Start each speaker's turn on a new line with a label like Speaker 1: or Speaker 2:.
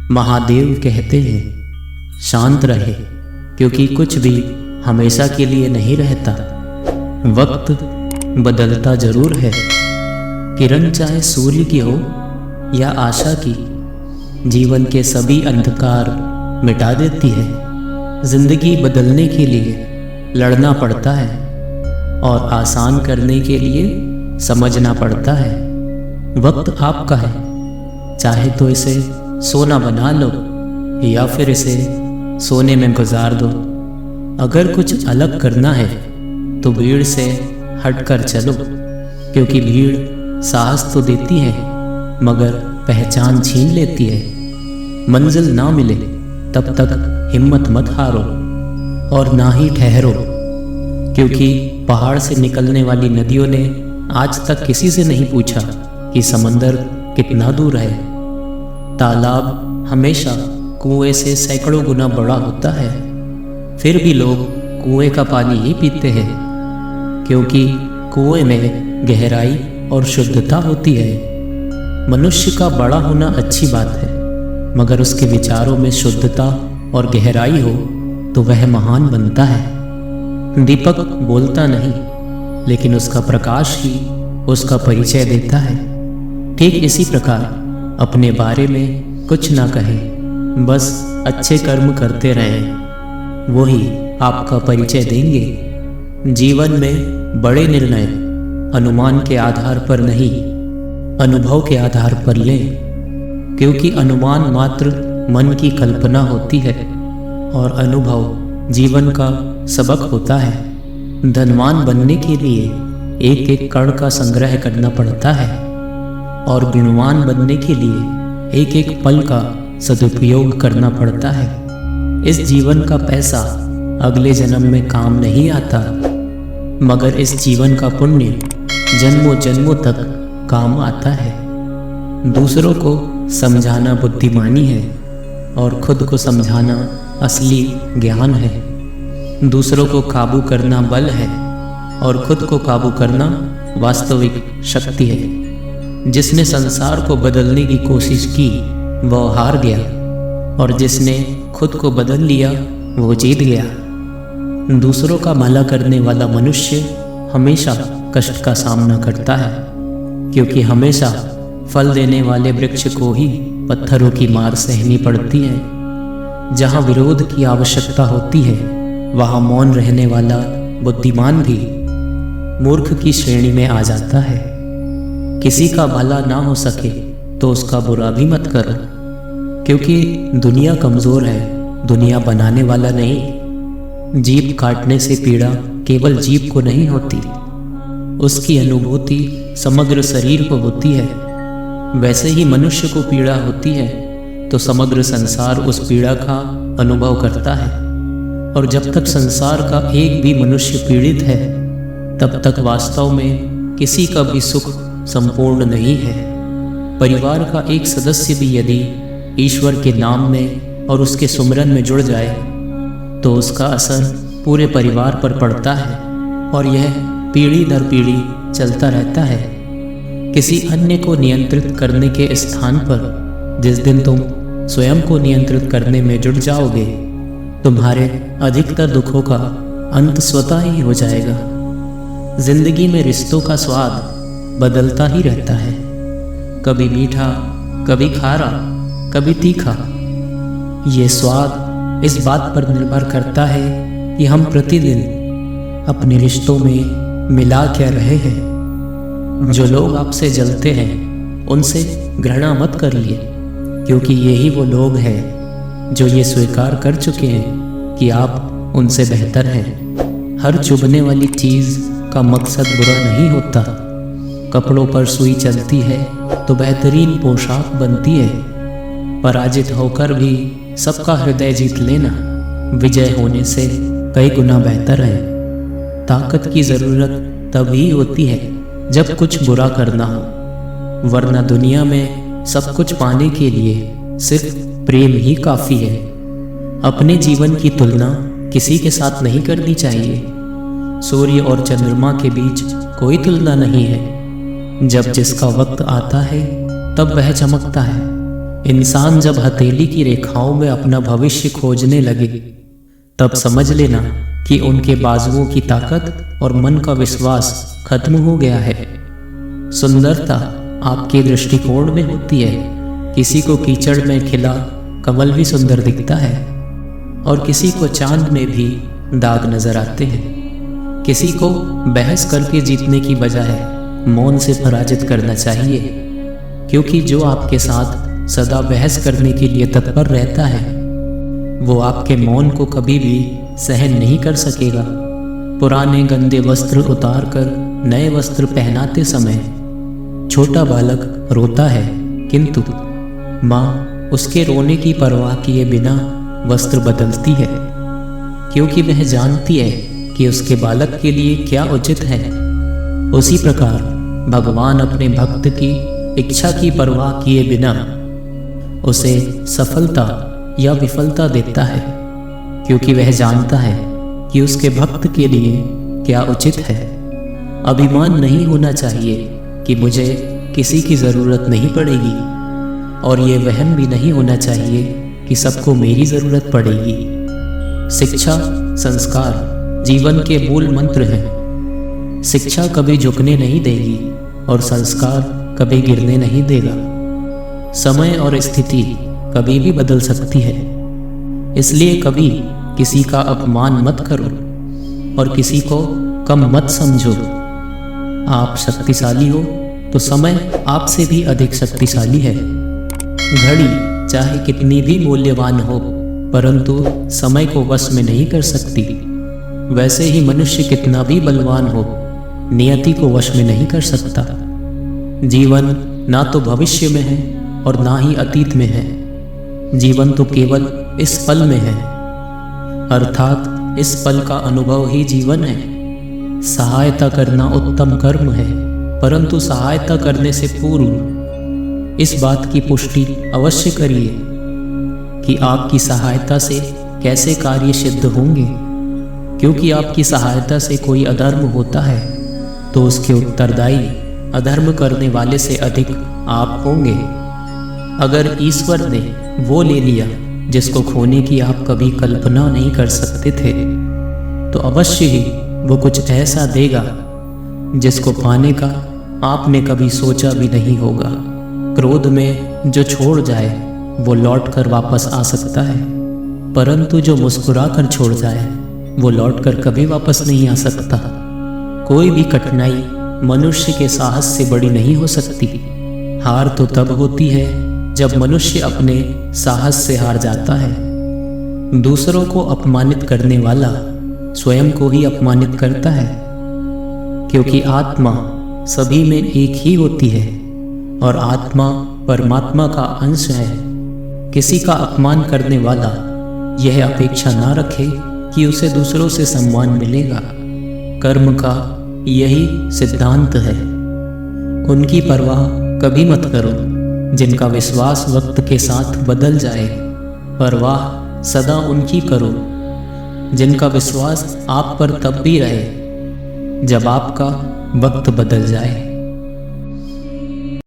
Speaker 1: महादेव कहते हैं शांत रहे, क्योंकि कुछ भी हमेशा के लिए नहीं रहता। वक्त बदलता जरूर है, किरण चाहे सूर्य की हो या आशा की, जीवन के सभी अंधकार मिटा देती है। जिंदगी बदलने के लिए लड़ना पड़ता है और आसान करने के लिए समझना पड़ता है। वक्त आपका है, चाहे तो इसे सोना बना लो या फिर इसे सोने में गुजार दो। अगर कुछ अलग करना है तो भीड़ से हटकर चलो, क्योंकि भीड़ साहस तो देती है मगर पहचान छीन लेती है। मंजिल ना मिले तब तक हिम्मत मत हारो और ना ही ठहरो, क्योंकि पहाड़ से निकलने वाली नदियों ने आज तक किसी से नहीं पूछा कि समंदर कितना दूर है। तालाब हमेशा कुएं से सैकड़ों गुना बड़ा होता है, फिर भी लोग कुएं का पानी ही पीते हैं, क्योंकि कुएं में गहराई और शुद्धता होती है। मनुष्य का बड़ा होना अच्छी बात है, मगर उसके विचारों में शुद्धता और गहराई हो तो वह महान बनता है। दीपक बोलता नहीं, लेकिन उसका प्रकाश ही उसका परिचय देता है। ठीक इसी प्रकार अपने बारे में कुछ ना कहें, बस अच्छे कर्म करते रहें, वही आपका परिचय देंगे। जीवन में बड़े निर्णय अनुमान के आधार पर नहीं, अनुभव के आधार पर लें, क्योंकि अनुमान मात्र मन की कल्पना होती है और अनुभव जीवन का सबक होता है। धनवान बनने के लिए एक एक कण का संग्रह करना पड़ता है और गुणवान बनने के लिए एक एक पल का सदुपयोग करना पड़ता है। इस जीवन का पैसा अगले जन्म में काम नहीं आता, मगर इस जीवन का पुण्य जन्मों जन्मों तक काम आता है। दूसरों को समझाना बुद्धिमानी है और खुद को समझाना असली ज्ञान है। दूसरों को काबू करना बल है और खुद को काबू करना वास्तविक शक्ति है। जिसने संसार को बदलने की कोशिश की वह हार गया, और जिसने खुद को बदल लिया वो जीत गया। दूसरों का भला करने वाला मनुष्य हमेशा कष्ट का सामना करता है, क्योंकि हमेशा फल देने वाले वृक्ष को ही पत्थरों की मार सहनी पड़ती है। जहाँ विरोध की आवश्यकता होती है वहाँ मौन रहने वाला बुद्धिमान भी मूर्ख की श्रेणी में आ जाता है। किसी का भला ना हो सके तो उसका बुरा भी मत करो, क्योंकि दुनिया कमजोर है, दुनिया बनाने वाला नहीं। जीभ काटने से पीड़ा केवल जीभ को नहीं होती, उसकी अनुभूति समग्र शरीर को होती है। वैसे ही मनुष्य को पीड़ा होती है तो समग्र संसार उस पीड़ा का अनुभव करता है, और जब तक संसार का एक भी मनुष्य पीड़ित है तब तक वास्तव में किसी का भी सुख संपूर्ण नहीं है। परिवार का एक सदस्य भी यदि ईश्वर के नाम में और उसके सुमिरन में जुड़ जाए तो उसका असर पूरे परिवार पर पड़ता है, और यह पीढ़ी दर पीढ़ी चलता रहता है। किसी अन्य को नियंत्रित करने के स्थान पर जिस दिन तुम स्वयं को नियंत्रित करने में जुट जाओगे, तुम्हारे अधिकतर दुखों का अंत स्वतः ही हो जाएगा। जिंदगी में रिश्तों का स्वाद बदलता ही रहता है, कभी मीठा, कभी खारा, कभी तीखा। ये स्वाद इस बात पर निर्भर करता है कि हम प्रतिदिन अपने रिश्तों में मिला क्या रहे हैं। जो लोग आपसे जलते हैं उनसे घृणा मत करिए, क्योंकि यही वो लोग हैं जो ये स्वीकार कर चुके हैं कि आप उनसे बेहतर हैं। हर चुभने वाली चीज़ का मकसद बुरा नहीं होता। कपड़ों पर सुई चलती है तो बेहतरीन पोशाक बनती है। पराजित होकर भी सबका हृदय जीत लेना विजय होने से कई गुना बेहतर है। ताकत की ज़रूरत तभी होती है जब कुछ बुरा करना हो, वरना दुनिया में सब कुछ पाने के लिए सिर्फ प्रेम ही काफ़ी है। अपने जीवन की तुलना किसी के साथ नहीं करनी चाहिए। सूर्य और चंद्रमा के बीच कोई तुलना नहीं है। जब जिसका वक्त आता है तब वह चमकता है, इंसान जब हथेली की रेखाओं में अपना भविष्य खोजने लगे तब समझ लेना कि उनके बाजुओं की ताकत और मन का विश्वास खत्म हो गया है। सुंदरता आपके दृष्टिकोण में होती है। किसी को कीचड़ में खिला कमल भी सुंदर दिखता है और किसी को चांद में भी दाग नजर आते हैं। किसी को बहस करके जीतने की बजाय मौन से पराजित करना चाहिए, क्योंकि जो आपके साथ सदा बहस करने के लिए तत्पर रहता है वो आपके मौन को कभी भी सहन नहीं कर सकेगा। पुराने गंदे वस्त्र उतार कर नए वस्त्र पहनाते समय छोटा बालक रोता है, किंतु माँ उसके रोने की परवाह किए बिना वस्त्र बदलती है, क्योंकि वह जानती है कि उसके बालक के लिए क्या उचित है। उसी प्रकार भगवान अपने भक्त की इच्छा की परवाह किए बिना उसे सफलता या विफलता देता है, क्योंकि वह जानता है कि उसके भक्त के लिए क्या उचित है। अभिमान नहीं होना चाहिए कि मुझे किसी की ज़रूरत नहीं पड़ेगी, और ये वहम भी नहीं होना चाहिए कि सबको मेरी ज़रूरत पड़ेगी। शिक्षा संस्कार जीवन के मूल मंत्र हैं। शिक्षा कभी झुकने नहीं देगी और संस्कार कभी गिरने नहीं देगा। समय और स्थिति कभी भी बदल सकती है, इसलिए कभी किसी का अपमान मत करो और किसी को कम मत समझो। आप शक्तिशाली हो तो समय आपसे भी अधिक शक्तिशाली है। घड़ी चाहे कितनी भी मूल्यवान हो, परंतु समय को वश में नहीं कर सकती। वैसे ही मनुष्य कितना भी बलवान हो, नियति को वश में नहीं कर सकता। जीवन ना तो भविष्य में है और ना ही अतीत में है। जीवन तो केवल इस पल में है, अर्थात इस पल का अनुभव ही जीवन है। सहायता करना उत्तम कर्म है, परंतु सहायता करने से पूर्व इस बात की पुष्टि अवश्य करिए कि आपकी सहायता से कैसे कार्य सिद्ध होंगे, क्योंकि आपकी सहायता से कोई अधर्म होता है तो उसके उत्तरदायी अधर्म करने वाले से अधिक आप होंगे। अगर ईश्वर ने वो ले लिया जिसको खोने की आप कभी कल्पना नहीं कर सकते थे, तो अवश्य ही वो कुछ ऐसा देगा जिसको पाने का आपने कभी सोचा भी नहीं होगा। क्रोध में जो छोड़ जाए वो लौट कर वापस आ सकता है, परंतु जो मुस्कुरा कर छोड़ जाए वो लौट कर कभी वापस नहीं आ सकता। कोई भी कठिनाई मनुष्य के साहस से बड़ी नहीं हो सकती। हार तो तब होती है जब मनुष्य अपने साहस से हार जाता है। दूसरों को अपमानित करने वाला स्वयं को ही अपमानित करता है, क्योंकि आत्मा सभी में एक ही होती है और आत्मा परमात्मा का अंश है। किसी का अपमान करने वाला यह अपेक्षा ना रखे कि उसे दूसरों से सम्मान मिलेगा। कर्म का यही सिद्धांत है। उनकी परवाह कभी मत करो जिनका विश्वास वक्त के साथ बदल जाए। परवाह सदा उनकी करो जिनका विश्वास आप पर तब भी रहे जब आपका वक्त बदल जाए।